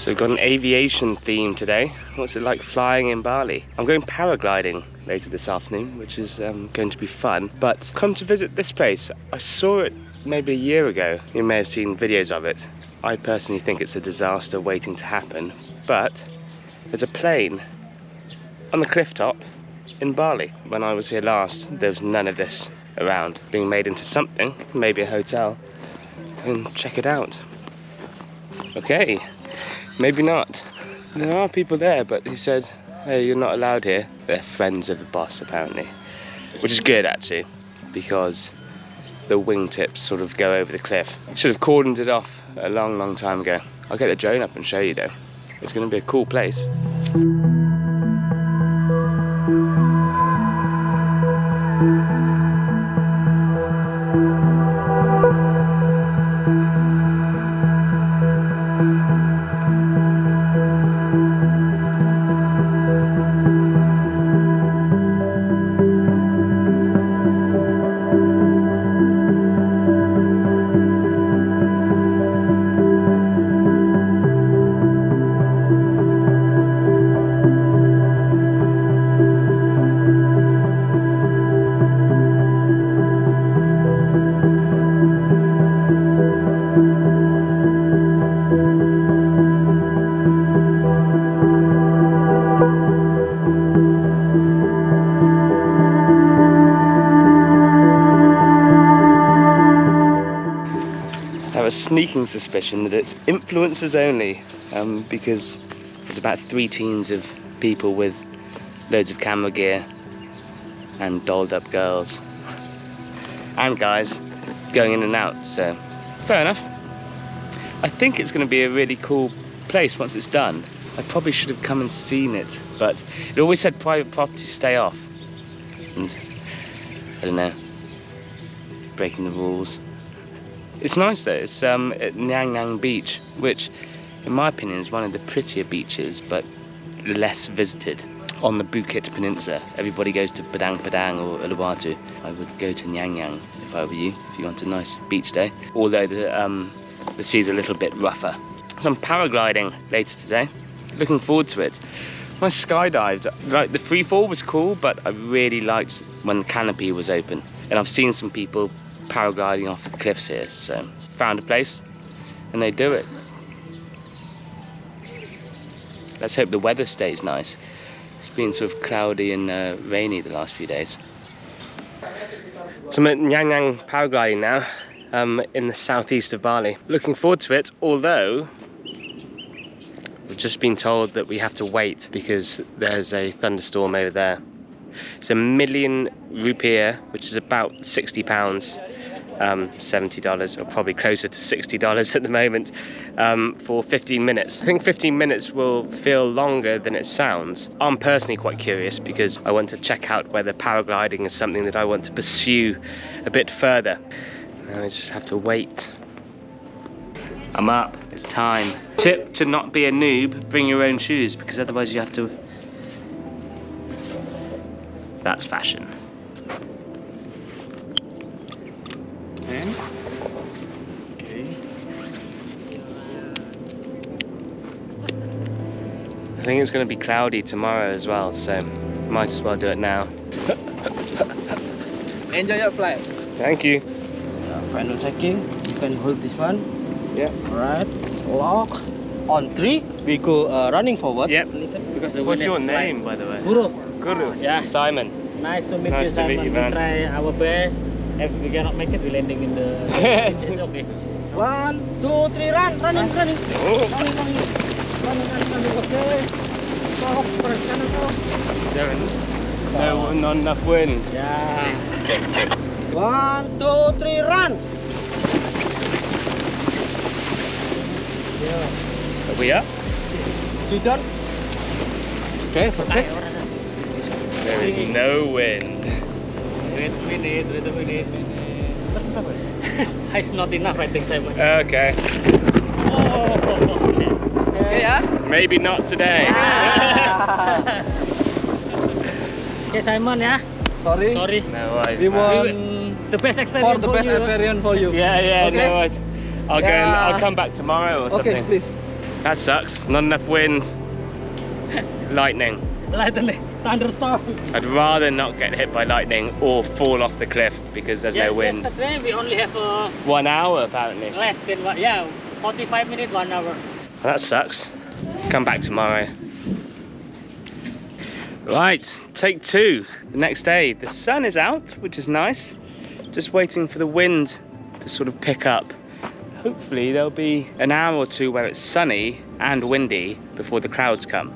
So we've got an aviation theme today. What's it like flying in Bali? I'm going paragliding later this afternoon, which is going to be fun. But come to visit this place. I saw it maybe a year ago. You may have seen videos of it. I personally think it's a disaster waiting to happen. But there's a plane on the cliff top in Bali. When I was here last, there was none of this around. Being made into something, maybe a hotel. And check it out. Okay. Maybe not. There are people there, but he said, hey, you're not allowed here. They're friends of the boss, apparently. Which is good, actually, because the wingtips sort of go over the cliff. Should have cordoned it off a long, long time ago. I'll get the drone up and show you, though. It's going to be a cool place. Sneaking suspicion that it's influencers only, because there's about 3 teams of people with loads of camera gear and dolled up girls and guys going in and out, so fair enough. I think it's going to be a really cool place once it's done. I probably should have come and seen it, but it always said private property, stay off, and I don't know, breaking the rules. It's nice though. It's at Nyang Nyang Beach, which in my opinion is one of the prettier beaches but less visited on the Bukit Peninsula. Everybody goes to Padang or Uluwatu. I would go to Nyang Nyang if I were you, if you want a nice beach day. Although the sea's a little bit rougher. Some paragliding later today. Looking forward to it. When I skydived, like the free fall was cool, but I really liked when the canopy was open. And I've seen some people paragliding off the cliffs here, so found a place and they do it. Let's hope the weather stays nice. It's been sort of cloudy and rainy the last few days. So I'm at Nyang Nyang Paragliding now, in the southeast of Bali. Looking forward to it, although we've just been told that we have to wait because there's a thunderstorm over there. It's $1 million rupiah, which is about £60, $70, or probably closer to $60 at the moment, for 15 minutes. I think 15 minutes will feel longer than it sounds. I'm personally quite curious because I want to check out whether paragliding is something that I want to pursue a bit further. Now I just have to wait. I'm up, it's time. Tip to not be a noob, bring your own shoes, because otherwise you have to... That's fashion. Okay. I think it's going to be cloudy tomorrow as well, so might as well do it now. Enjoy your flight. Thank you. Final checking. You can hold this one. Yeah. Alright. Lock. On 3, we go running forward. Yep. Because the What's your name, by the way? Guru. Guru. Yeah. Simon. Nice to meet Nice you, to meet Simon. you, man. We try our best. If we cannot make it, we landing in the... It's okay. 1, 2, 3, run. Running. Oh. Running. Okay. Stop. Press canon stop. No, not enough wind. Yeah. 1, 2, 3, run. Yeah. Are we up? You done? Okay, perfect. There is no wind. Wait a minute. It's not enough, I think, Simon. Okay. Oh, okay. Yeah? Maybe not today. Okay, Simon, yeah? Sorry. No worries. We man. want The best experience for the best you. experience for you. Yeah, Okay? no worries. I'll go and I'll come back tomorrow or something. Okay, please. That sucks. Not enough wind. Lightning. Lightning, thunderstorm. I'd rather not get hit by lightning or fall off the cliff because there's no wind. Yesterday we only have 1 hour apparently. less than 45 minutes, 1 hour. Well, that sucks. Come back tomorrow. Right, take 2. The next day, the sun is out, which is nice. Just waiting for the wind to sort of pick up. Hopefully there'll be an hour or 2 where it's sunny and windy before the clouds come.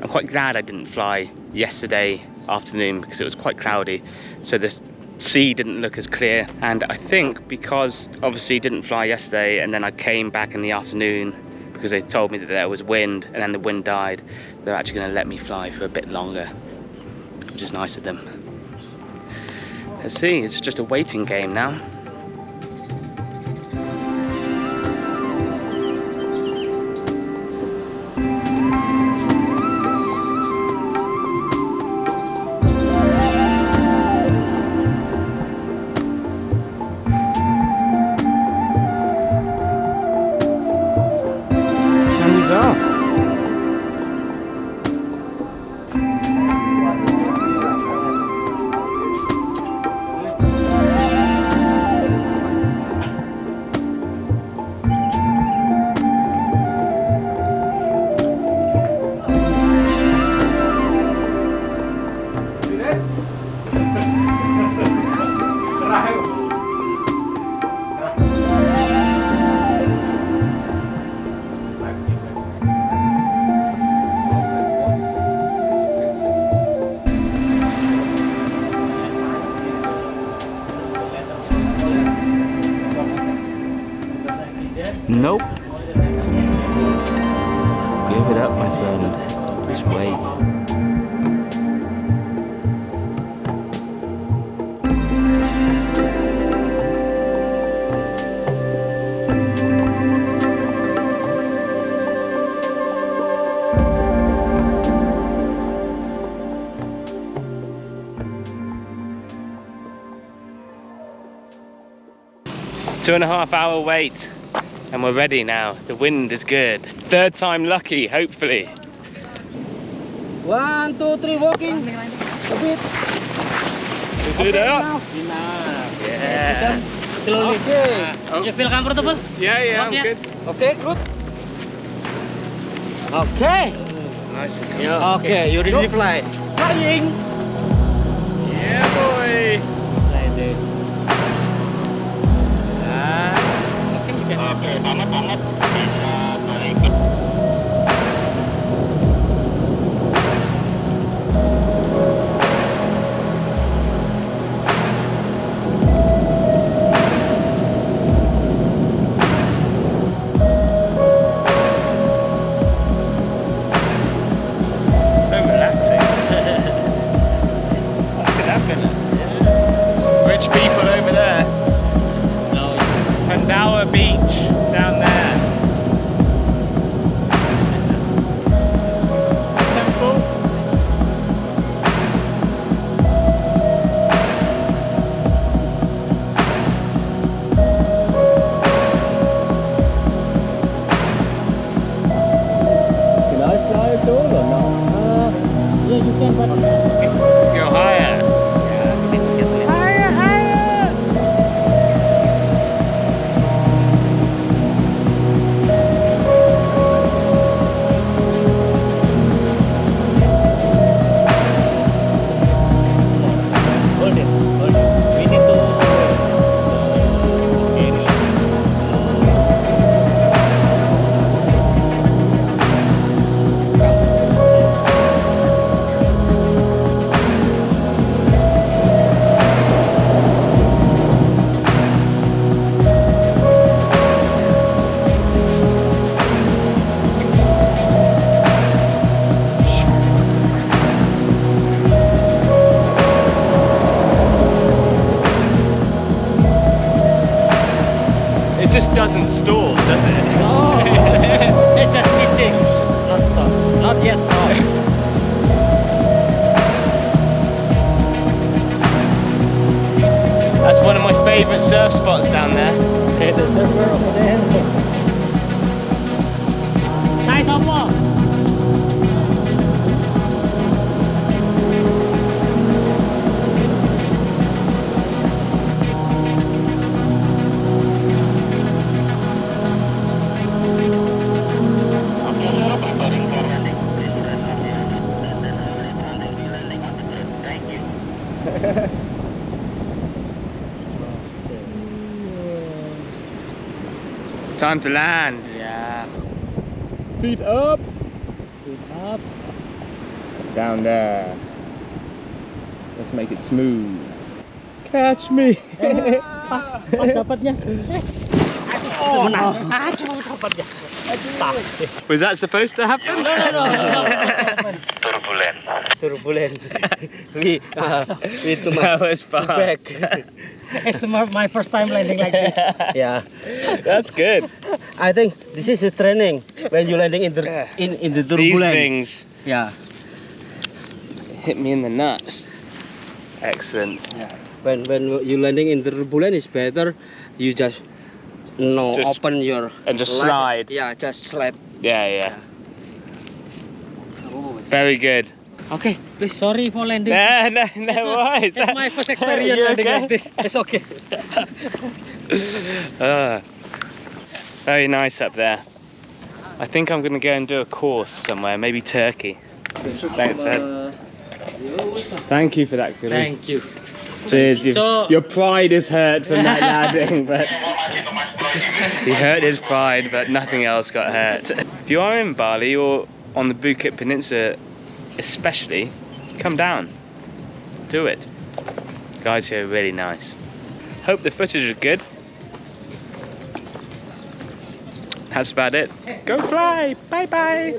I'm quite glad I didn't fly yesterday afternoon because it was quite cloudy, so the sea didn't look as clear. And I think because obviously didn't fly yesterday and then I came back in the afternoon because they told me that there was wind and then the wind died, they're actually going to let me fly for a bit longer, which is nice of them. Let's see, it's just a waiting game now. Nope. Give it up, my friend. Just wait. Two and a half hour wait. And we're ready now. The wind is good. 3rd time lucky, hopefully. 1, 2, 3, walking. A bit. Is it up? Enough. Yeah. Slowly. Okay. You feel comfortable? Yeah, I'm Yeah. good. Okay, good. Okay. Nice and cool. Okay, you ready to fly? Flying. Yeah, boy. Okay, banget. So relaxing. Look at that fella. Some rich people over there. Pandawa Beach down there. Temple. Can I fly at all or not? Yeah, you can, but Go higher. hold it. We need to Time to land. Yeah. Feet up. Feet up. Down there. Let's make it smooth. Catch me. Pas dapatnya. Oh, menang. Aduh, dapatnya. Sakit. Was that supposed to happen? No. Turbulent. we too much That was fast. back. It's my first time landing like this. Yeah. That's good. I think this is a training when you landing in the in the These turbulent. things Yeah. hit me in the nuts. Excellent. Yeah. When you landing in the turbulent, it's better you just open your and just leg. slide. Yeah, just slide. Yeah. Very good. Okay, please. Sorry for landing. No worries. It's my first experience You landing okay? like this. It's okay. Very nice up there. I think I'm going to go and do a course somewhere, maybe Turkey. Thanks, Ed. Thank you for that, Guru. Thank you. Cheers. So- Your pride is hurt from that landing, but he hurt his pride, but nothing else got hurt. If you are in Bali or on the Bukit Peninsula, especially, come down. Do it. Guys here are really nice. Hope the footage is good. That's about it. Go fly. Bye bye.